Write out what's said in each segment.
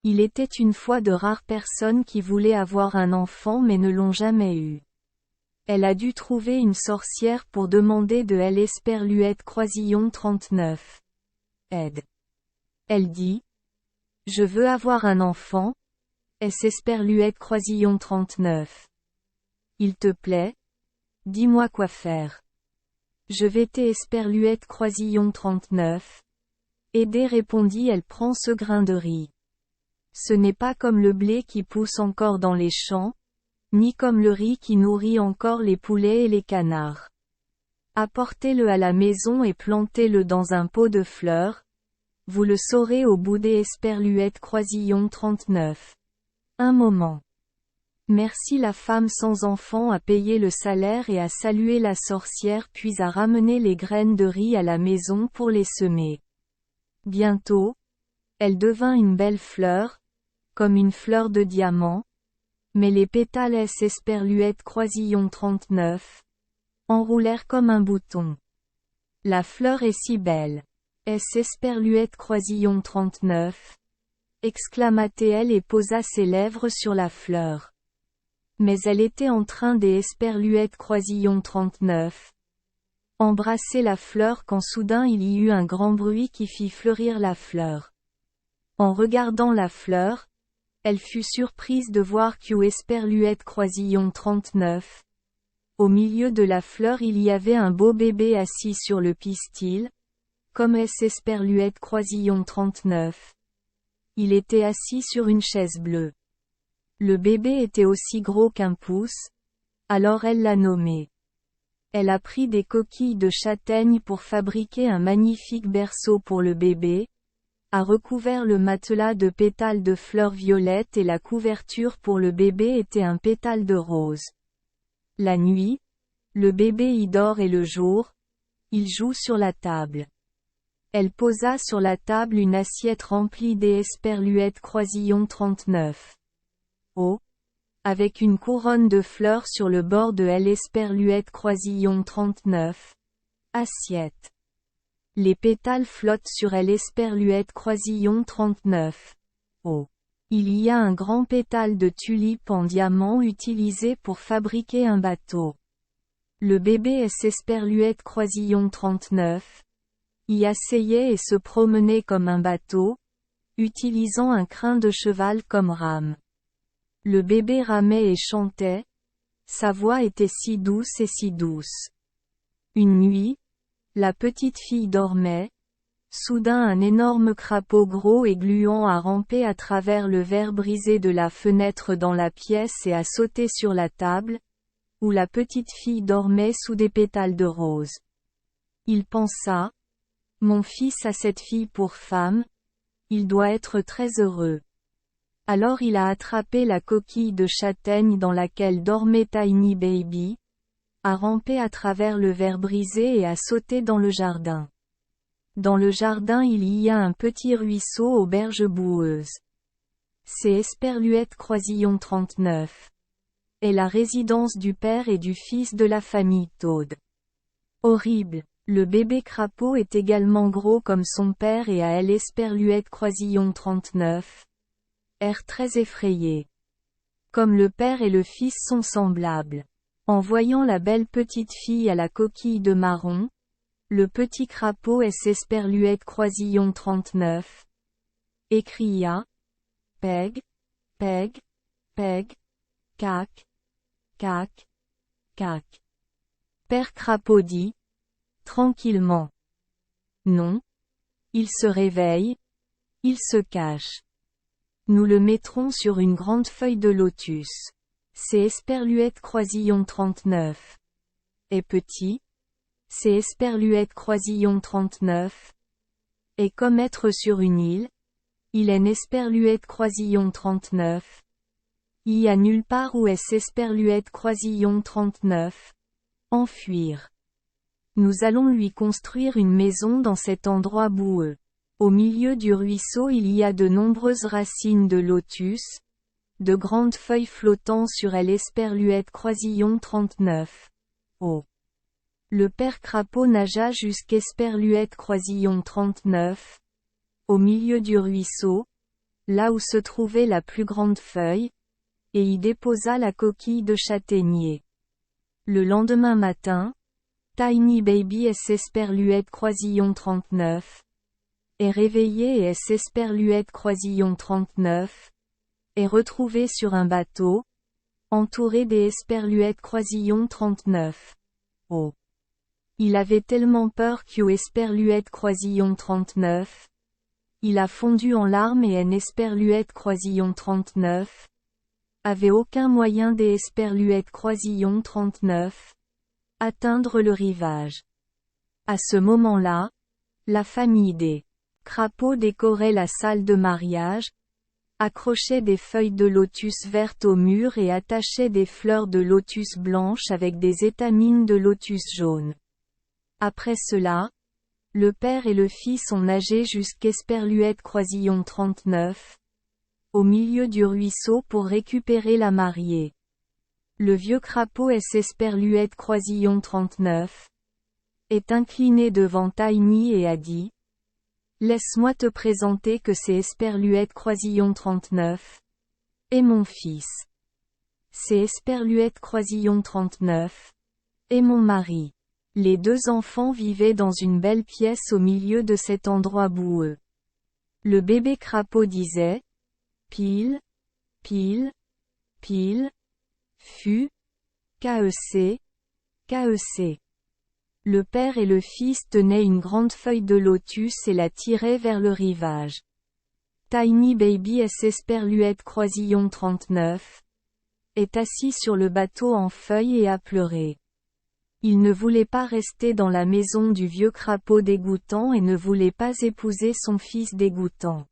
Il était une fois de rares personnes qui voulaient avoir un enfant mais ne l'ont jamais eu. Elle a dû trouver une sorcière pour demander de elle Esperluette Croisillon 39. Aide. Elle dit. Je veux avoir un enfant. Est Esperluette Croisillon 39. Il te plaît? Dis-moi quoi faire. Je vais Esperluette Croisillon 39. Aider répondit elle prend ce grain de riz. Ce n'est pas comme le blé qui pousse encore dans les champs, ni comme le riz qui nourrit encore les poulets et les canards. Apportez-le à la maison et plantez-le dans un pot de fleurs. Vous le saurez au bout des Esperluette Croisillon 39. Un moment. Merci. La femme sans enfant a payé le salaire et a salué la sorcière puis a ramené les graines de riz à la maison pour les semer. Bientôt, elle devint une belle fleur, comme une fleur de diamant, mais les pétales Esperluette Croisillon 39 enroulèrent comme un bouton. La fleur est si belle. Esperluette Croisillon 39 exclama-t-elle et posa ses lèvres sur la fleur. Mais elle était en train d'Esperluette Croisillon 39 embrasser la fleur quand soudain il y eut un grand bruit qui fit fleurir la fleur. En regardant la fleur, elle fut surprise de voir Esperluette Croisillon 39. Au milieu de la fleur il y avait un beau bébé assis sur le pistil, comme Esperluette Croisillon 39. Il était assis sur une chaise bleue. Le bébé était aussi gros qu'un pouce, alors elle l'a nommé. Elle a pris des coquilles de châtaigne pour fabriquer un magnifique berceau pour le bébé, a recouvert le matelas de pétales de fleurs violettes et la couverture pour le bébé était un pétale de rose. La nuit, le bébé y dort et le jour, il joue sur la table. Elle posa sur la table une assiette remplie d'Esperluette Croisillon 39. Oh! Avec une couronne de fleurs sur le bord de Esperluette Croisillon 39. Assiette. Les pétales flottent sur Esperluette Croisillon 39. Oh! Il y a un grand pétale de tulipe en diamant utilisé pour fabriquer un bateau. Le bébé Esperluette Croisillon 39 y asseyait et se promenait comme un bateau, utilisant un crin de cheval comme rame. Le bébé ramait et chantait. Sa voix était si douce et si douce. Une nuit, la petite fille dormait. Soudain un énorme crapaud gros et gluant a rampé à travers le verre brisé de la fenêtre dans la pièce et a sauté sur la table, où la petite fille dormait sous des pétales de rose. Il pensa. Mon fils a cette fille pour femme. Il doit être très heureux. Alors il a attrapé la coquille de châtaigne dans laquelle dormait Tiny Baby, a rampé à travers le verre brisé et a sauté dans le jardin. Dans le jardin il y a un petit ruisseau aux berges boueuses. C'est Esperluette Croisillon 39. est la résidence du père et du fils de la famille Toad. Horrible. Le bébé crapaud est également gros comme son père et a elle Esperluette Croisillon 39. Air très effrayé. Comme le père et le fils sont semblables. En voyant la belle petite fille à la coquille de marron, le petit crapaud Esperluette Croisillon 39. Écria. Peg, peg, peg, cac, cac, cac. Père crapaud dit. Tranquillement. Non. Il se réveille. Il se cache. Nous le mettrons sur une grande feuille de lotus. C'est Esperluette Croisillon 39. Est petit. C'est Esperluette Croisillon 39. Est comme être sur une île. Il est Esperluette Croisillon 39. Il y a nulle part où est Esperluette Croisillon 39. Enfuir. Nous allons lui construire une maison dans cet endroit boueux. Au milieu du ruisseau il y a de nombreuses racines de lotus, de grandes feuilles flottant sur elle Esperluette Croisillon 39. Oh! Le père crapaud nagea jusqu'Esperluette Croisillon 39. Au milieu du ruisseau, là où se trouvait la plus grande feuille, et y déposa la coquille de châtaignier. Le lendemain matin, Tiny Baby Esperluette Croisillon 39 est réveillé et Esperluette Croisillon 39 est retrouvé sur un bateau, entouré des Esperluette Croisillon 39. Oh! Il avait tellement peur que Esperluette Croisillon 39. Il a fondu en larmes et Esperluette Croisillon 39 avait aucun moyen d'Esperluette Croisillon 39 atteindre le rivage. À ce moment-là, la famille des crapauds décorait la salle de mariage, accrochait des feuilles de lotus vertes au mur et attachait des fleurs de lotus blanches avec des étamines de lotus jaunes. Après cela, le père et le fils ont nagé jusqu'Esperluette Croisillon 39, au milieu du ruisseau pour récupérer la mariée. Le vieux crapaud Esperluette Croisillon 39 est incliné devant Tiny et a dit: Laisse-moi te présenter que c'est Esperluette Croisillon 39 et mon fils. C'est Esperluette Croisillon 39 et mon mari. Les deux enfants vivaient dans une belle pièce au milieu de cet endroit boueux. Le bébé crapaud disait: Pile, pile, pile, fu, KEC, KEC. Le père et le fils tenaient une grande feuille de lotus et la tiraient vers le rivage. Tiny Baby Esperluette Croisillon 39 est assis sur le bateau en feuille et a pleuré. Il ne voulait pas rester dans la maison du vieux crapaud dégoûtant et ne voulait pas épouser son fils dégoûtant.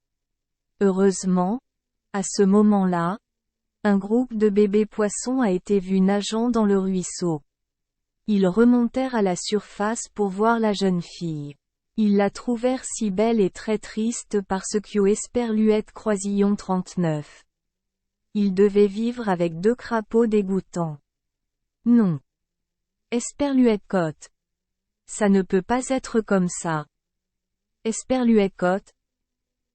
Heureusement, à ce moment-là, un groupe de bébés poissons a été vu nageant dans le ruisseau. Ils remontèrent à la surface pour voir la jeune fille. Ils la trouvèrent si belle et très triste parce que Esperluette Croisillon 39. Ils devaient vivre avec deux crapauds dégoûtants. Non. Esperluette Côte. Ça ne peut pas être comme ça. Esperluette Côte.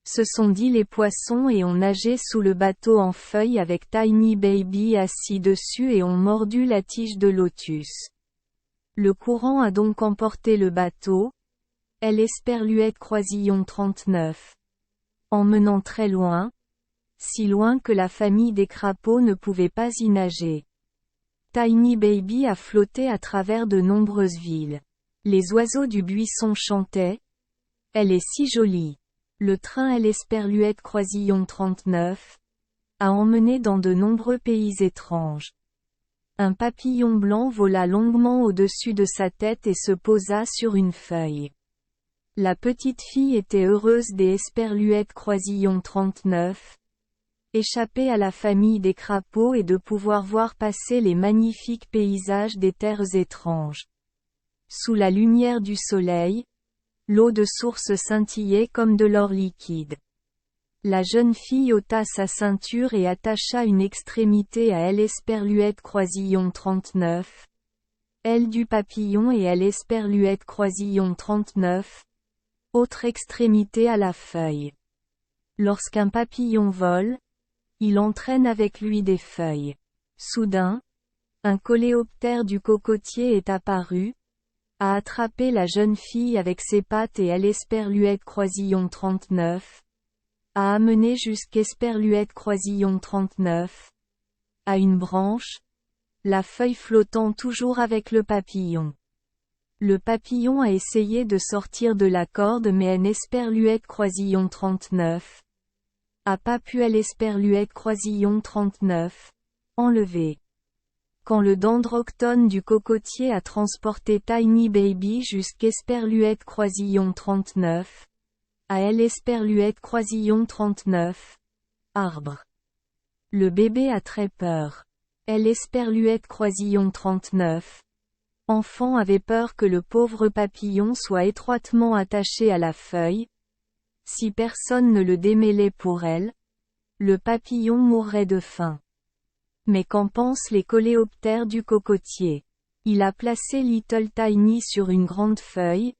Se sont dit les poissons et ont nagé sous le bateau en feuille avec Tiny Baby assis dessus et ont mordu la tige de lotus. Le courant a donc emporté le bateau, Esperluette Croisillon 39. Emmenant très loin, si loin que la famille des crapauds ne pouvait pas y nager. Tiny Baby a flotté à travers de nombreuses villes. Les oiseaux du buisson chantaient. Elle est si jolie. Le train Esperluette Croisillon 39 a emmené dans de nombreux pays étranges. Un papillon blanc vola longuement au-dessus de sa tête et se posa sur une feuille. La petite fille était heureuse d'Esperluette Croisillon 39, échapper à la famille des crapauds et de pouvoir voir passer les magnifiques paysages des terres étranges. Sous la lumière du soleil, l'eau de source scintillait comme de l'or liquide. La jeune fille ôta sa ceinture et attacha une extrémité à Esperluette Croisillon 39. Aile du papillon et Esperluette Croisillon 39. Autre extrémité à la feuille. Lorsqu'un papillon vole, il entraîne avec lui des feuilles. Soudain, un coléoptère du cocotier est apparu, a attrapé la jeune fille avec ses pattes et Esperluette Croisillon 39. A amené jusqu'Esperluette Croisillon 39. À une branche, la feuille flottant toujours avec le papillon. Le papillon a essayé de sortir de la corde mais Esperluette Croisillon 39 a pas pu Esperluette Croisillon 39 enlever. Quand le dendroctone du cocotier a transporté Tiny Baby jusqu'Esperluette Croisillon 39, à Esperluette Croisillon 39. Arbre. Le bébé a très peur. Esperluette Croisillon 39. Enfant avait peur que le pauvre papillon soit étroitement attaché à la feuille. Si personne ne le démêlait pour elle, le papillon mourrait de faim. Mais qu'en pensent les coléoptères du cocotier? Il a placé Little Tiny sur une grande feuille,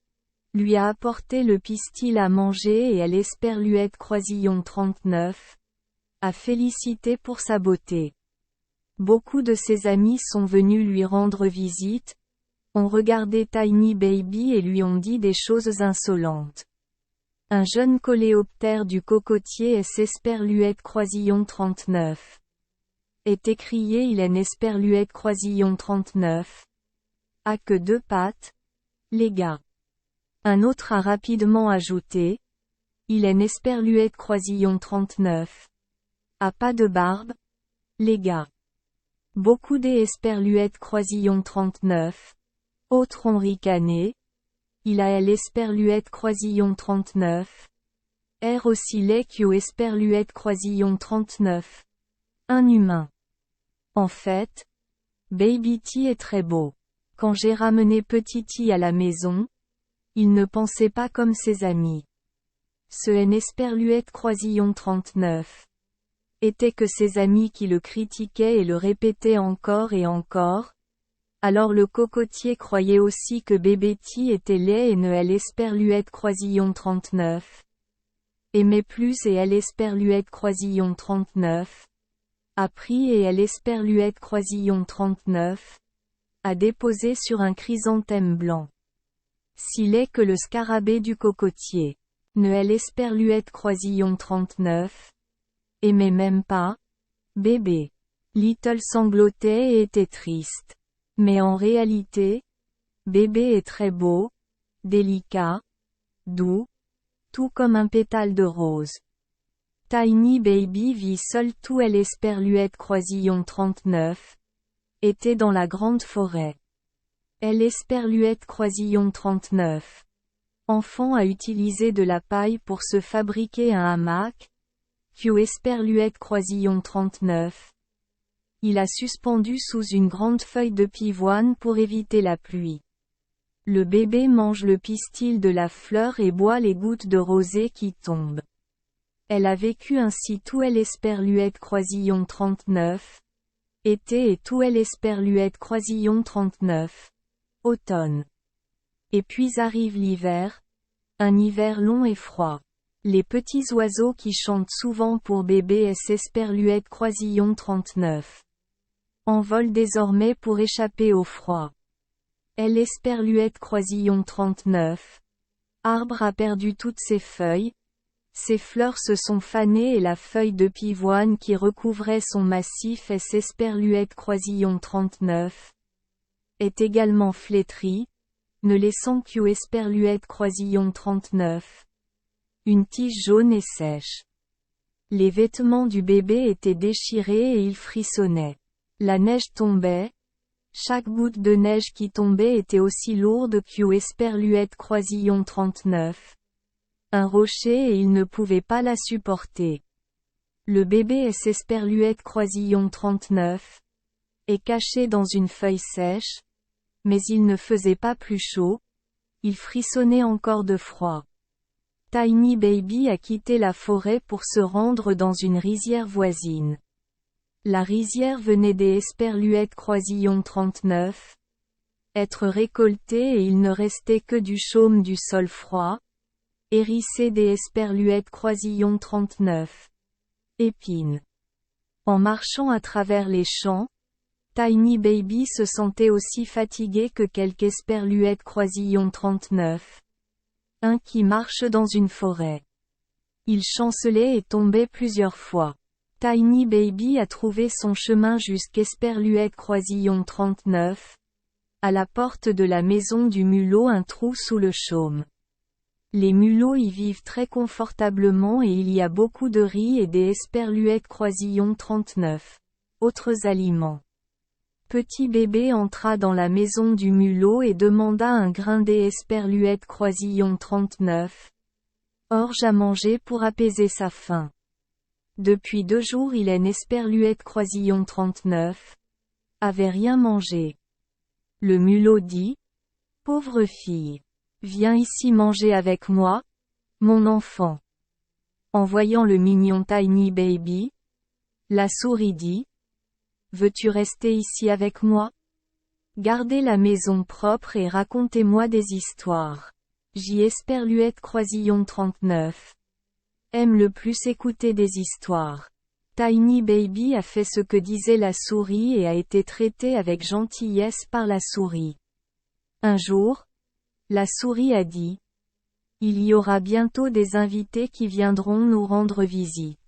lui a apporté le pistil à manger et Esperluette Croisillon 39 a félicité pour sa beauté. Beaucoup de ses amis sont venus lui rendre visite, ont regardé Tiny Baby et lui ont dit des choses insolentes. Un jeune coléoptère du cocotier S. Esperluette croisillon 39. Est écrié il est Esperluette croisillon 39. A que 2 pattes, les gars. Un autre a rapidement ajouté. Il est Esperluette croisillon 39. A pas de barbe, les gars. Beaucoup des Esperluette croisillon 39. Autres ont ricané. Il a l'esperluette croisillon 39. R aussi l'Equio esperluette croisillon 39. Un humain. En fait, Baby T est très beau. Quand j'ai ramené Petit T à la maison, il ne pensait pas comme ses amis. Ce N esperluette croisillon 39. Était que ses amis qui le critiquaient et le répétaient encore et encore. Alors le cocotier croyait aussi que bébé T était laid et ne elle esperluette croisillon 39. Aimait plus et elle esperluette croisillon 39. A pris et elle esperluette croisillon 39. A déposé sur un chrysanthème blanc. Si laid que le scarabée du cocotier. Ne elle esperluette croisillon 39. Aimait même pas. Bébé. Little sanglotait et était triste. Mais en réalité, bébé est très beau, délicat, doux, tout comme un pétale de rose. Tiny Baby vit seul tout elle esperluette croisillon 39. Était dans la grande forêt. Elle esperluette croisillon 39. Enfant a utilisé de la paille pour se fabriquer un hamac. Q esperluette croisillon 39. Il a suspendu sous une grande feuille de pivoine pour éviter la pluie. Le bébé mange le pistil de la fleur et boit les gouttes de rosée qui tombent. Elle a vécu ainsi tout elle esperluette croisillon 39. Été et tout elle esperluette croisillon 39. Automne. Et puis arrive l'hiver. Un hiver long et froid. Les petits oiseaux qui chantent souvent pour bébé S. esperluette croisillon 39. Envole désormais pour échapper au froid. Elle esperluette croisillon 39. Arbre a perdu toutes ses feuilles. Ses fleurs se sont fanées et la feuille de pivoine qui recouvrait son massif S. esperluette croisillon 39. Est également flétrie, ne laissant Q esperluette croisillon 39. Une tige jaune et sèche. Les vêtements du bébé étaient déchirés et il frissonnait. La neige tombait. Chaque goutte de neige qui tombait était aussi lourde Q esperluette croisillon 39. Un rocher et il ne pouvait pas la supporter. Le bébé S. esperluette croisillon 39. Est caché dans une feuille sèche. Mais il ne faisait pas plus chaud. Il frissonnait encore de froid. Tiny Baby a quitté la forêt pour se rendre dans une rizière voisine. La rizière venait des esperluettes croisillon 39. Être récoltée et il ne restait que du chaume du sol froid. Hérissé des esperluettes croisillon 39. Épines. En marchant à travers les champs, Tiny Baby se sentait aussi fatigué que quelques esperluettes croisillon 39. Un qui marche dans une forêt. Il chancelait et tombait plusieurs fois. Tiny Baby a trouvé son chemin jusqu'Esperluette croisillon 39. À la porte de la maison du mulot un trou sous le chaume. Les mulots y vivent très confortablement et il y a beaucoup de riz et des esperluettes croisillon 39. Autres aliments. Petit bébé entra dans la maison du mulot et demanda un grain des esperluettes croisillon 39. Orge à manger pour apaiser sa faim. Depuis 2 jours il est esperluette croisillon 39. Avait rien mangé. Le mulot dit. Pauvre fille. Viens ici manger avec moi, mon enfant. En voyant le mignon Tiny Baby, la souris dit. Veux-tu rester ici avec moi? Gardez la maison propre et racontez-moi des histoires. J'y esperluette croisillon 39. Aime le plus écouter des histoires. Tiny Baby a fait ce que disait la souris et a été traité avec gentillesse par la souris. Un jour, la souris a dit: il y aura bientôt des invités qui viendront nous rendre visite.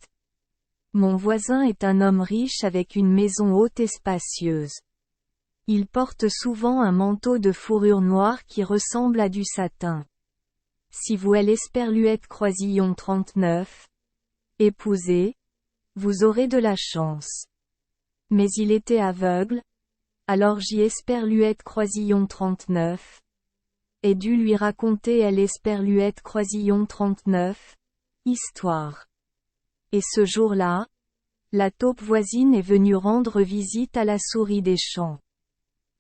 Mon voisin est un homme riche avec une maison haute et spacieuse. Il porte souvent un manteau de fourrure noire qui ressemble à du satin. Si vous Esperluette Croisillon 39, épousez, vous aurez de la chance. Mais il était aveugle, alors Esperluette Croisillon 39 ai dû lui raconter Esperluette Croisillon 39, histoire. Et ce jour-là, la taupe voisine est venue rendre visite à la souris des champs.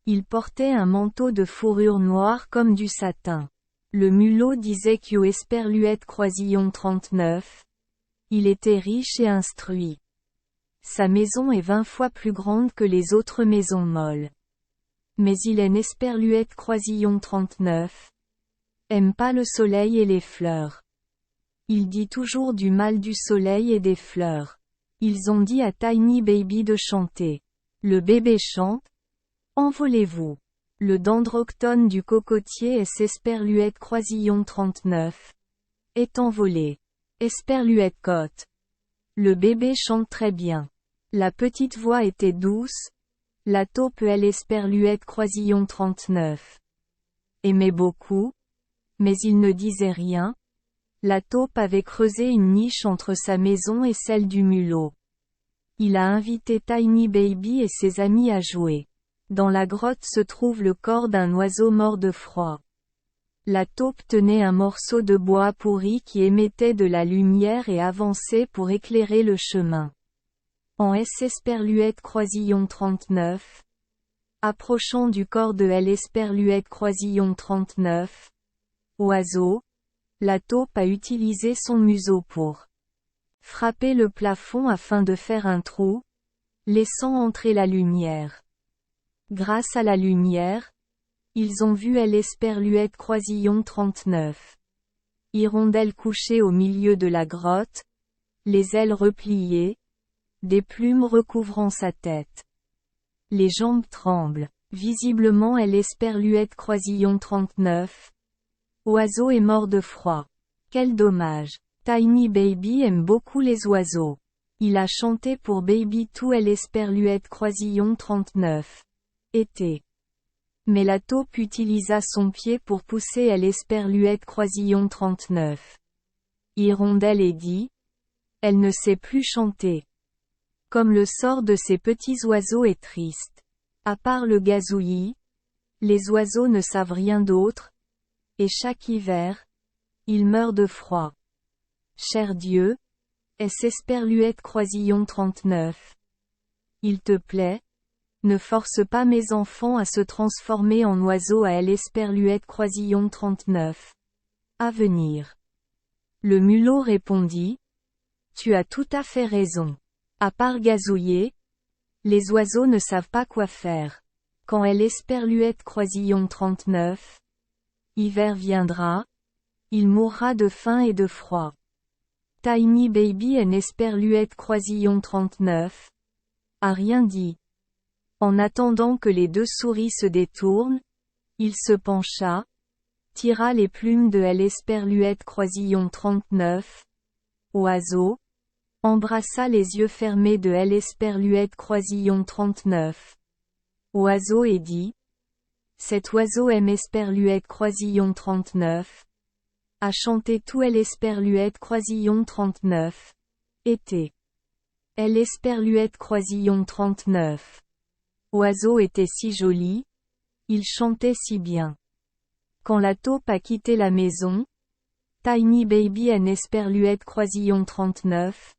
Il portait un manteau de fourrure noire comme du satin. Le mulot disait Esperluette Croisillon 39. Il était riche et instruit. Sa maison est 20 fois plus grande que les autres maisons molles. Mais il est Esperluette Croisillon 39. Aime pas le soleil et les fleurs. Il dit toujours du mal du soleil et des fleurs. Ils ont dit à Tiny Baby de chanter. Le bébé chante. Envolez-vous. Le dendroctone du cocotier Esperluette Croisillon 39 est envolé. Esperluette cote. Le bébé chante très bien. La petite voix était douce. La taupe Esperluette Croisillon 39 aimait beaucoup, mais il ne disait rien. La taupe avait creusé une niche entre sa maison et celle du mulot. Il a invité Tiny Baby et ses amis à jouer. Dans la grotte se trouve le corps d'un oiseau mort de froid. La taupe tenait un morceau de bois pourri qui émettait de la lumière et avançait pour éclairer le chemin. En Esperluette Croisillon 39. Approchant du corps de Esperluette Croisillon 39. Oiseau. La taupe a utilisé son museau pour frapper le plafond afin de faire un trou, laissant entrer la lumière. Grâce à la lumière, ils ont vu Esperluette Croisillon 39. Hirondelle couchée au milieu de la grotte, les ailes repliées, des plumes recouvrant sa tête. Les jambes tremblent. Visiblement Esperluette Croisillon 39. Oiseau est mort de froid. Quel dommage. Tiny Baby aime beaucoup les oiseaux. Il a chanté pour Baby tout Esperluette Croisillon 39. Été. Mais la taupe utilisa son pied pour pousser Esperluette Croisillon 39. Hirondelle et dit. Elle ne sait plus chanter. Comme le sort de ces petits oiseaux est triste. À part le gazouillis, les oiseaux ne savent rien d'autre, et chaque hiver, ils meurent de froid. Cher Dieu, Esperluette Croisillon 39. Il te plaît, ne force pas mes enfants à se transformer en oiseaux à Esperluette Croisillon 39. À venir. Le mulot répondit. Tu as tout à fait raison. À part gazouiller, les oiseaux ne savent pas quoi faire. Quand Esperluette Croisillon 39. Hiver viendra, il mourra de faim et de froid. Tiny Baby Esperluette Croisillon 39. A rien dit. En attendant que les deux souris se détournent, il se pencha, tira les plumes de Esperluette Croisillon 39. Oiseau. Embrassa les yeux fermés de Esperluette Croisillon 39. Oiseau et dit. Cet oiseau aime Esperluette Croisillon 39. A chanté tout Esperluette Croisillon 39. Été. Esperluette Croisillon 39. Oiseau était si joli. Il chantait si bien. Quand la taupe a quitté la maison, Tiny Baby Esperluette Croisillon 39.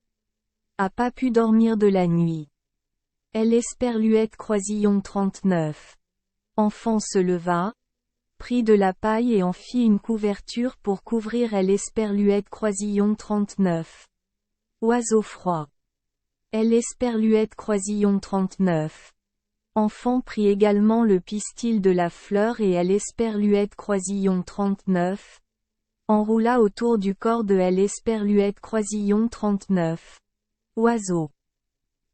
A pas pu dormir de la nuit. Esperluette Croisillon 39. Enfant se leva, prit de la paille et en fit une couverture pour couvrir Esperluette Croisillon 39. Oiseau froid. Esperluette Croisillon 39. Enfant prit également le pistil de la fleur et Esperluette Croisillon 39. Enroula autour du corps de Esperluette Croisillon 39. Oiseau.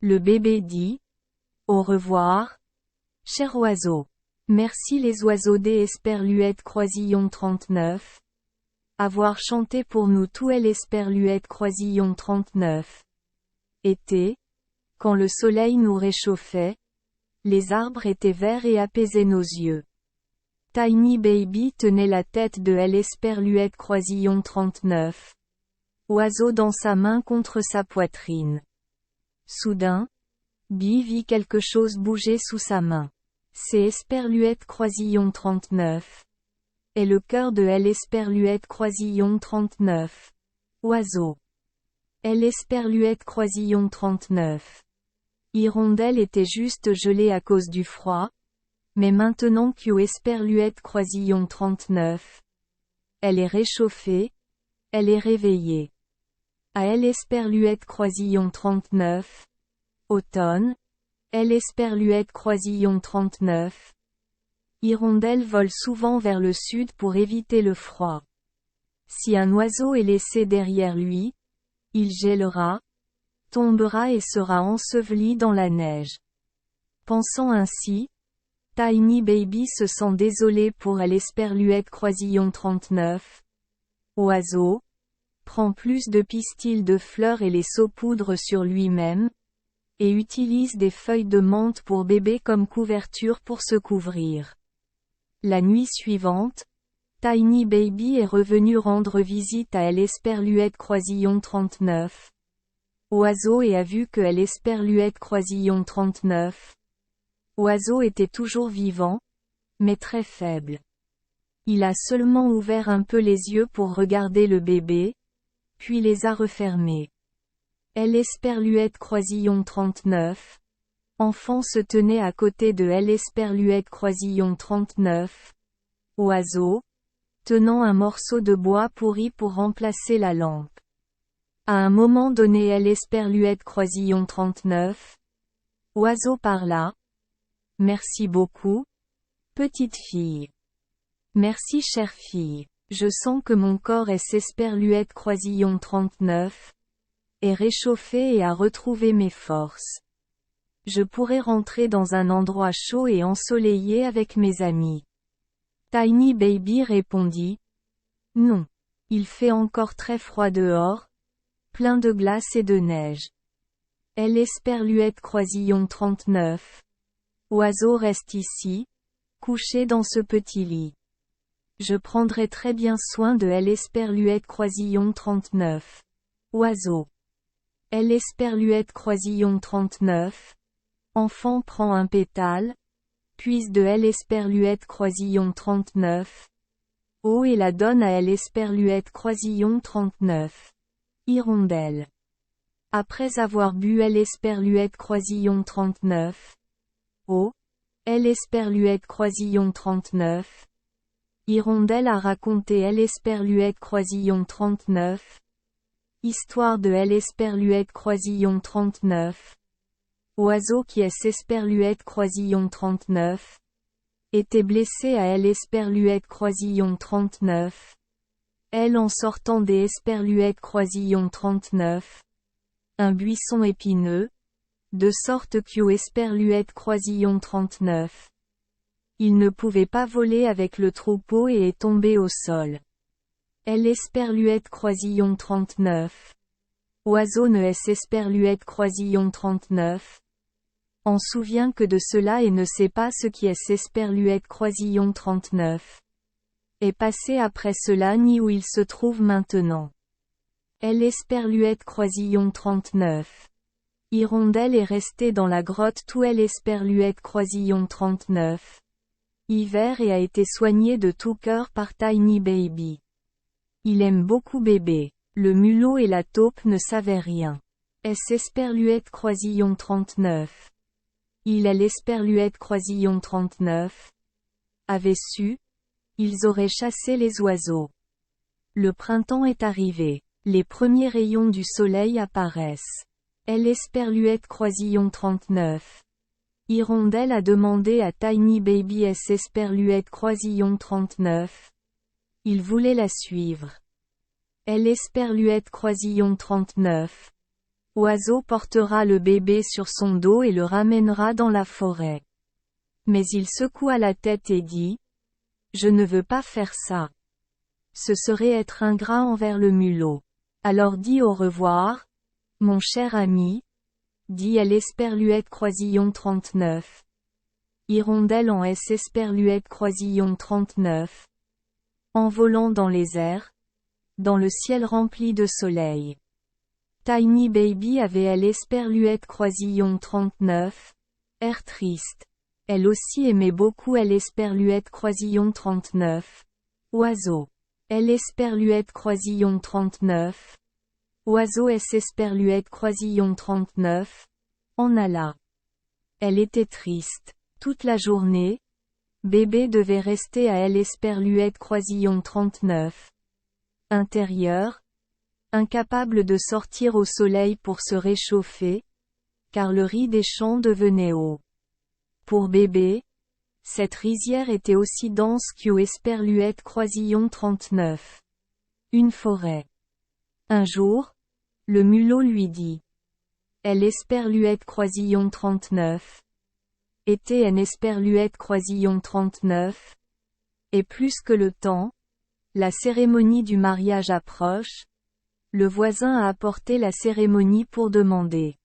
Le bébé dit « Au revoir, cher oiseau. Merci les oiseaux des Esperluette Croisillon 39. Avoir chanté pour nous tout elle Esperluette Croisillon 39. Été, quand le soleil nous réchauffait, les arbres étaient verts et apaisaient nos yeux. Tiny Baby tenait la tête de elle Esperluette Croisillon 39. Oiseau dans sa main contre sa poitrine. Soudain, Bee vit quelque chose bouger sous sa main. C'est Esperluette Croisillon 39. Et le cœur de elle Esperluette Croisillon 39. Oiseau. Elle Esperluette Croisillon 39. Hirondelle était juste gelée à cause du froid, mais maintenant que Esperluette Croisillon 39. Elle est réchauffée, elle est réveillée. À elle Esperluette Croisillon 39. Automne. Elle Esperluette Croisillon 39. Hirondelle vole souvent vers le sud pour éviter le froid. Si un oiseau est laissé derrière lui, il gèlera, tombera et sera enseveli dans la neige. Pensant ainsi, Tiny Baby se sent désolé pour elle Esperluette Croisillon 39. Oiseau, prend plus de pistils de fleurs et les saupoudre sur lui-même, et utilise des feuilles de menthe pour bébé comme couverture pour se couvrir. La nuit suivante, Tiny Baby est revenu rendre visite à elle Esperluette Croisillon 39. Oiseau et a vu que elle Esperluette Croisillon 39. Oiseau était toujours vivant, mais très faible. Il a seulement ouvert un peu les yeux pour regarder le bébé, puis les a refermés. Elle Esperluette Croisillon 39. Enfant se tenait à côté de elle Esperluette Croisillon 39. Oiseau, tenant un morceau de bois pourri pour remplacer la lampe. À un moment donné elle Esperluette Croisillon 39. Oiseau parla. Merci beaucoup, petite fille. Merci chère fille. Je sens que mon corps est Esperluette Croisillon 39. Est réchauffé et a retrouvé mes forces. Je pourrais rentrer dans un endroit chaud et ensoleillé avec mes amis. Tiny Baby répondit. Non. Il fait encore très froid dehors, plein de glace et de neige. Elle Esperluette Croisillon 39. Oiseau reste ici, couché dans ce petit lit. Je prendrai très bien soin de elle Esperluette Croisillon 39. Oiseau. Elle Esperluette Croisillon 39. Enfant prend un pétale, puis de elle Esperluette Croisillon 39. Eau et la donne à elle Esperluette Croisillon 39. Hirondelle. Après avoir bu elle Esperluette Croisillon 39. Eau. Elle Esperluette Croisillon 39. Hirondelle a raconté elle Esperluette Croisillon 39. Histoire de elle Esperluette Croisillon 39. Oiseau qui est Esperluette Croisillon 39. Était blessé à elle Esperluette Croisillon 39. Elle en sortant des Esperluette Croisillon 39. Un buisson épineux. De sorte que Esperluette Croisillon 39. Il ne pouvait pas voler avec le troupeau et est tombé au sol. Elle Esperluette Croisillon 39. Oiseau ne est Esperluette Croisillon 39. En souvient que de cela et ne sait pas ce qui est Esperluette Croisillon 39. Est passé après cela ni où il se trouve maintenant. Elle Esperluette Croisillon 39. Hirondelle est restée dans la grotte tout elle Esperluette Croisillon 39. Hiver et a été soigné de tout cœur par Tiny Baby. Il aime beaucoup bébé. Le mulot et la taupe ne savaient rien. Est Esperluette Croisillon 39. Il est l'Esperluette Croisillon 39. Avait su, ils auraient chassé les oiseaux. Le printemps est arrivé. Les premiers rayons du soleil apparaissent. Elle Esperluette Croisillon 39. Hirondelle a demandé à Tiny Baby Esperluette Croisillon 39. Il voulait la suivre. Elle Esperluette Croisillon 39. Oiseau portera le bébé sur son dos et le ramènera dans la forêt. Mais il secoua la tête et dit: Je ne veux pas faire ça. Ce serait être ingrat envers le mulot. Alors dis au revoir, mon cher ami, dit L. Esperluette Croisillon 39. Hirondelle en S. Esperluette Croisillon 39. Envolant dans les airs, dans le ciel rempli de soleil. Tiny Baby avait L. Esperluette Croisillon 39, air triste. Elle aussi aimait beaucoup L. Esperluette Croisillon 39. Oiseau. L. Esperluette Croisillon 39. Oiseau S. Esperluette Croisillon 39. En alla. Elle était triste. Toute la journée, bébé devait rester à L. Esperluette Croisillon 39. Intérieur, incapable de sortir au soleil pour se réchauffer, car le riz des champs devenait haut. Pour bébé, cette rizière était aussi dense qu'au Esperluette Croisillon 39. Une forêt. Un jour, le mulot lui dit: L. Esperluette Croisillon 39. Était un Esperluette Croisillon 39. Et plus que le temps, la cérémonie du mariage approche, le voisin a apporté la cérémonie pour demander.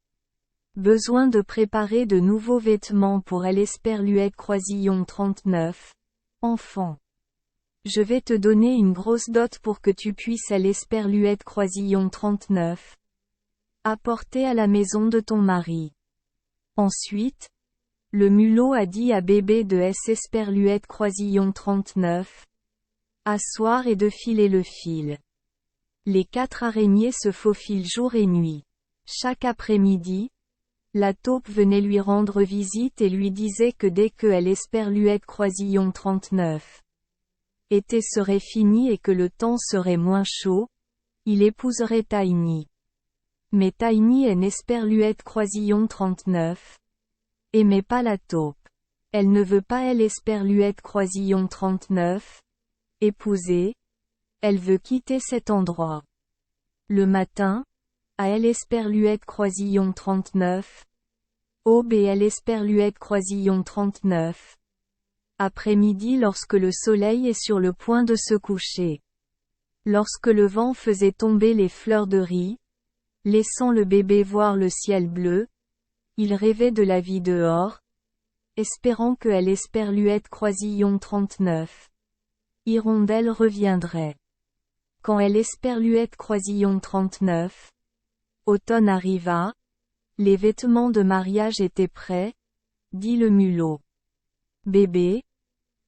Besoin de préparer de nouveaux vêtements pour L. Esperluette Croisillon 39. Enfant. Je vais te donner une grosse dot pour que tu puisses L. Esperluette Croisillon 39. Apporter à la maison de ton mari. Ensuite, le mulot a dit à bébé de S. Esperluette Croisillon 39. Asseoir et de filer le fil. Les 4 araignées se faufilent jour et nuit. Chaque après-midi, la taupe venait lui rendre visite et lui disait que dès que L. Esperluette Croisillon 39 été serait fini et que le temps serait moins chaud, il épouserait Tiny. Mais Tiny N. Esperluette Croisillon 39 aimait pas la taupe. Elle ne veut pas L. Esperluette Croisillon 39 épouser. Elle veut quitter cet endroit. Le matin, à L. Esperluette Croisillon 39. Aube et L. Esperluette Croisillon 39. Après-midi lorsque le soleil est sur le point de se coucher. Lorsque le vent faisait tomber les fleurs de riz, laissant le bébé voir le ciel bleu, il rêvait de la vie dehors, espérant que L. Esperluette Croisillon 39. Hirondelle reviendrait. Quand L. Esperluette Croisillon 39. Automne arriva, les vêtements de mariage étaient prêts, dit le mulot. Bébé,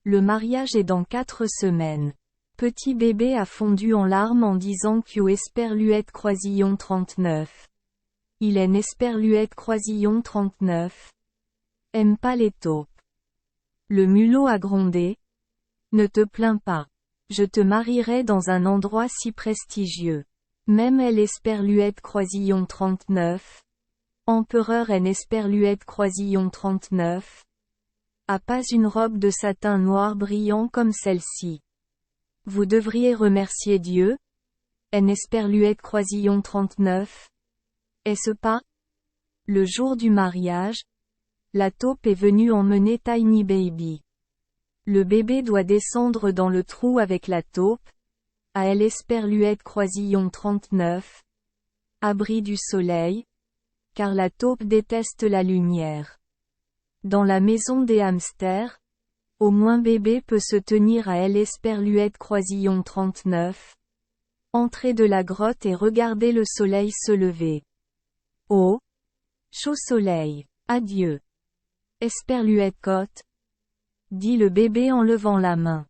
le mariage est dans 4 semaines. Petit bébé a fondu en larmes en disant qu'au Esperluette Croisillon 39. Il aime Esperluette Croisillon 39. Aime pas les taupes. Le mulot a grondé. Ne te plains pas. Je te marierai dans un endroit si prestigieux. Même L. Esperluette Croisillon 39. Empereur N. Esperluette Croisillon 39. A pas une robe de satin noir brillant comme celle-ci. Vous devriez remercier Dieu. N. Esperluette Croisillon 39. Est-ce pas? Le jour du mariage, la taupe est venue emmener Tiny Baby. Le bébé doit descendre dans le trou avec la taupe, à L. Esperluette Croisillon 39. Abri du soleil, car la taupe déteste la lumière. Dans la maison des hamsters, au moins bébé peut se tenir à L. Esperluette Croisillon 39. Entrer de la grotte et regarder le soleil se lever. Oh! Chaud soleil, adieu. Esperluette cote, dit le bébé en levant la main.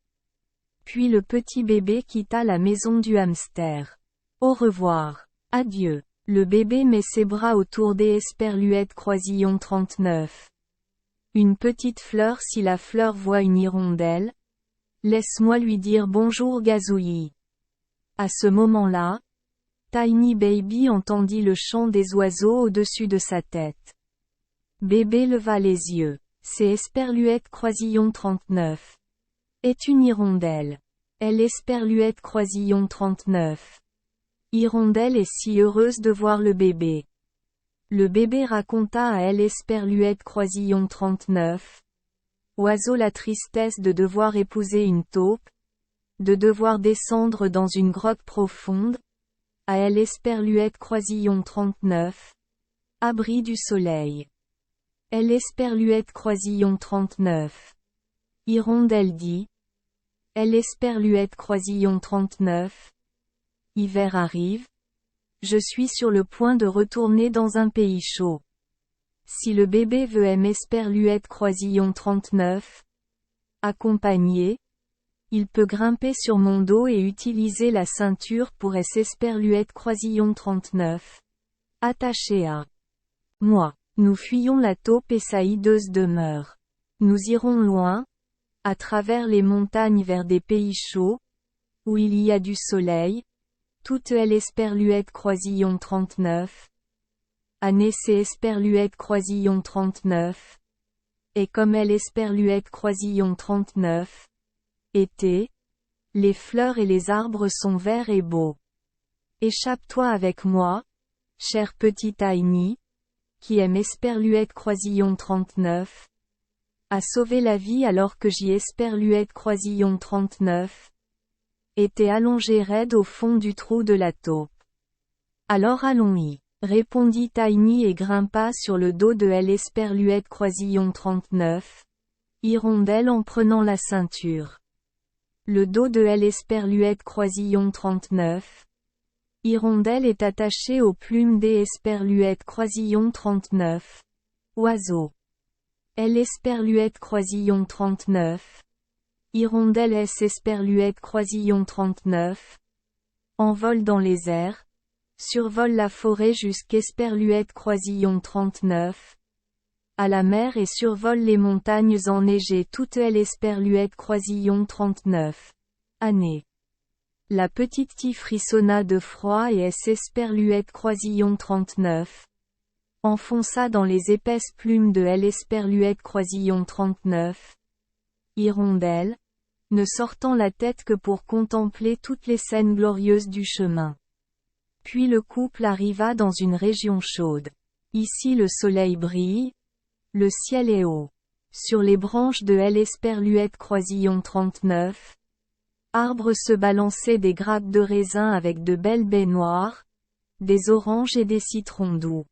Puis le petit bébé quitta la maison du hamster. Au revoir. Adieu. Le bébé met ses bras autour des Esperluette Croisillon 39. Une petite fleur si la fleur voit une hirondelle. Laisse-moi lui dire bonjour gazouillis. À ce moment-là, Tiny Baby entendit le chant des oiseaux au-dessus de sa tête. Bébé leva les yeux. C'est Esperluette Croisillon 39. Est une hirondelle. Elle Esperluette Croisillon 39. Hirondelle est si heureuse de voir le bébé. Le bébé raconta à L. Esperluette Croisillon 39. Oiseau la tristesse de devoir épouser une taupe, de devoir descendre dans une grotte profonde, à L. Esperluette Croisillon 39. Abri du soleil. L. Esperluette Croisillon 39. Hirondelle dit. L. Esperluette Croisillon 39. Hiver arrive. Je suis sur le point de retourner dans un pays chaud. Si le bébé veut M. Esperluette Croisillon 39. Accompagné. Il peut grimper sur mon dos et utiliser la ceinture pour S. Esperluette Croisillon 39. Attaché à moi. Nous fuyons la taupe et sa hideuse demeure. Nous irons loin, à travers les montagnes vers des pays chauds, où il y a du soleil. Toute L. Esperluette Croisillon 39. Année C. Esperluette Croisillon 39. Et comme L. Esperluette Croisillon 39. Été. Les fleurs et les arbres sont verts et beaux. Échappe-toi avec moi, cher petit Tiny, qui aime Esperluette Croisillon 39. À sauver la vie alors que j'y Esperluette Croisillon 39. Était allongé raide au fond du trou de la taupe. Alors allons-y, répondit Tiny et grimpa sur le dos de L. Esperluette Croisillon 39. Hirondelle en prenant la ceinture. Le dos de L. Esperluette Croisillon 39. Hirondelle est attaché aux plumes des Esperluette Croisillon 39. Oiseau. L. Esperluette Croisillon 39. Hirondelle S. Esperluette Croisillon 39. Envole dans les airs. Survole la forêt jusqu'Esperluette Croisillon 39. À la mer et survole les montagnes enneigées toute L. Esperluette Croisillon 39. Année. La petite tige frissonna de froid et S. Esperluette Croisillon 39. Enfonça dans les épaisses plumes de L. Esperluette Croisillon 39. Hirondelle, ne sortant la tête que pour contempler toutes les scènes glorieuses du chemin. Puis le couple arriva dans une région chaude. Ici le soleil brille, le ciel est haut. Sur les branches de L. Esperluette Croisillon 39. Arbres se balançaient des grappes de raisin avec de belles baies noires, des oranges et des citrons doux.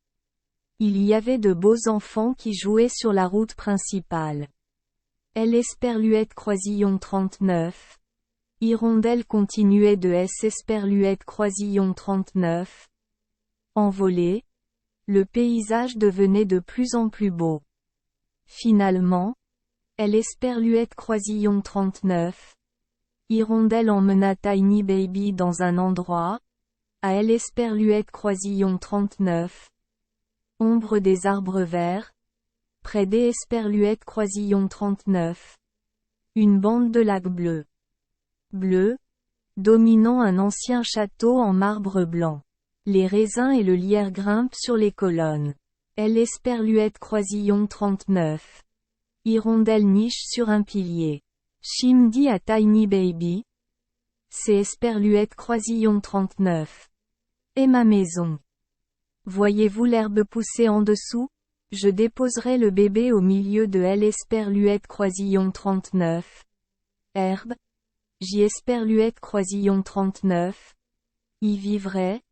Il y avait de beaux enfants qui jouaient sur la route principale. L. Esperluette Croisillon 39. Hirondelle continuait de S. Esperluette Croisillon 39. Envolé, le paysage devenait de plus en plus beau. Finalement, L. Esperluette Croisillon 39. Hirondelle emmena Tiny Baby dans un endroit, à L. Esperluette Croisillon 39. Ombre des arbres verts, près des Esperluette Croisillon 39. Une bande de lacs bleus. Bleu, dominant un ancien château en marbre blanc. Les raisins et le lierre grimpent sur les colonnes. L. Esperluette Croisillon 39. Hirondelle niche sur un pilier. Chim dit à Tiny Baby. C'est Esperluette Croisillon 39. Et ma maison. Voyez-vous l'herbe pousser en dessous? Je déposerai le bébé au milieu de L. Esperluette Croisillon 39. Herbe. J'y Esperluette Croisillon 39. Y vivrai.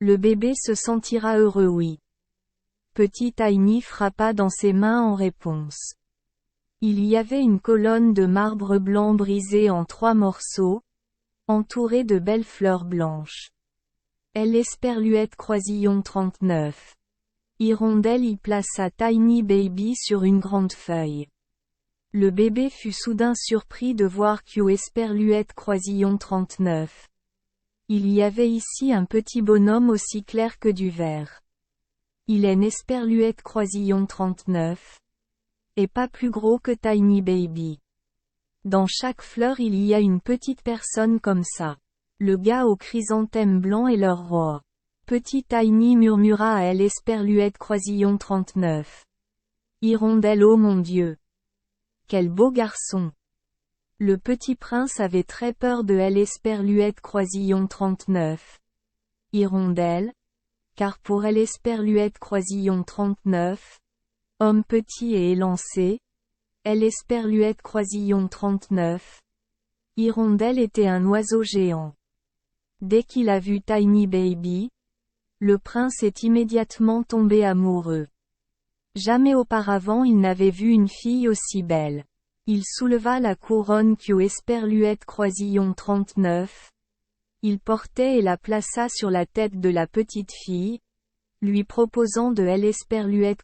Le bébé se sentira heureux oui. Petit Tiny frappa dans ses mains en réponse. Il y avait une colonne de marbre blanc brisée en 3 morceaux, entourée de belles fleurs blanches. L. Esperluette Croisillon 39. Hirondelle y plaça Tiny Baby sur une grande feuille. Le bébé fut soudain surpris de voir Q. Esperluette Croisillon 39. Il y avait ici un petit bonhomme aussi clair que du verre. Il est Esperluette Croisillon 39. Et pas plus gros que Tiny Baby. Dans chaque fleur il y a une petite personne comme ça. Le gars aux chrysanthèmes blancs est leur roi. Petit Tiny murmura à L. Esperluette Croisillon 39. Hirondelle oh mon Dieu! Quel beau garçon! Le petit prince avait très peur de L. Esperluette Croisillon 39. Hirondelle, car pour L. Croisillon 39, homme petit et élancé, L. Croisillon 39, Hirondelle était un oiseau géant. Dès qu'il a vu Tiny Baby, le prince est immédiatement tombé amoureux. Jamais auparavant il n'avait vu une fille aussi belle. Il souleva la couronne Q. Croisillon 39. Il portait et la plaça sur la tête de la petite fille, lui proposant de L.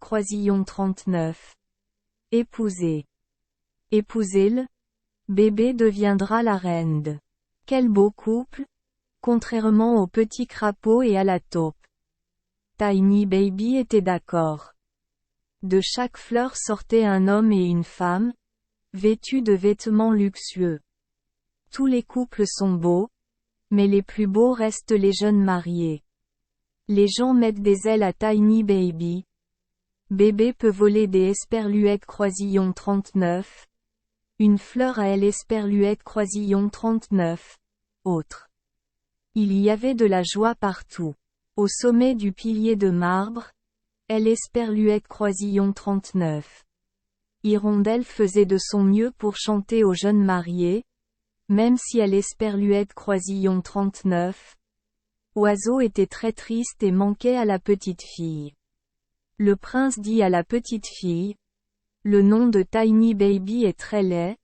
Croisillon 39. Épouser. Épousez-le, bébé deviendra la reine. Quel beau couple, contrairement au petit crapaud et à la taupe. Tiny Baby était d'accord. De chaque fleur sortait un homme et une femme, vêtus de vêtements luxueux. Tous les couples sont beaux, mais les plus beaux restent les jeunes mariés. Les gens mettent des ailes à Tiny Baby. Bébé peut voler des Esperluettes Croisillon 39. Une fleur à L. Croisillon 39. Autre. Il y avait de la joie partout. Au sommet du pilier de marbre, L. Croisillon 39. Hirondelle faisait de son mieux pour chanter aux jeunes mariés, même si L. Croisillon 39. Oiseau était très triste et manquait à la petite fille. Le prince dit à la petite fille, « Le nom de Tiny Baby est très laid,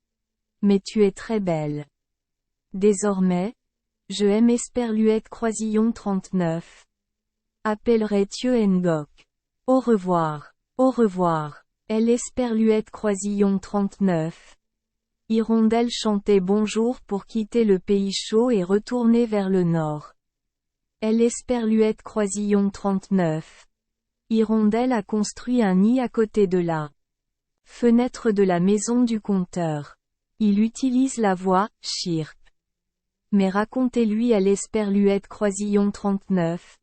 mais tu es très belle. Désormais, je aime Croisillon 39. Appellerai-tu Ngok. Au revoir. Au revoir. L. Croisillon 39. Hirondelle chantait bonjour pour quitter le pays chaud et retourner vers le nord. L. Croisillon 39. Hirondelle a construit un nid à côté de la fenêtre de la maison du conteur. Il utilise la voix « chirp ». Mais racontez-lui L. Croisillon 39.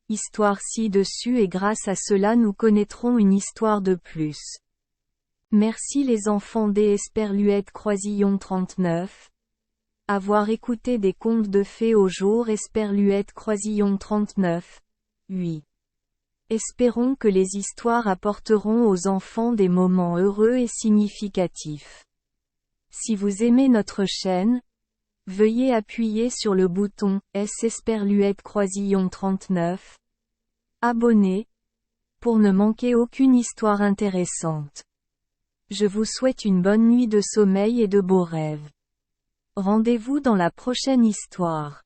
Histoire ci-dessus et grâce à cela nous connaîtrons une histoire de plus. Merci les enfants des Croisillon 39. Avoir écouté des contes de fées au jour Croisillon 39. Oui. Espérons que les histoires apporteront aux enfants des moments heureux et significatifs. Si vous aimez notre chaîne, veuillez appuyer sur le bouton S. Croisillon 39. Abonner, pour ne manquer aucune histoire intéressante. Je vous souhaite une bonne nuit de sommeil et de beaux rêves. Rendez-vous dans la prochaine histoire.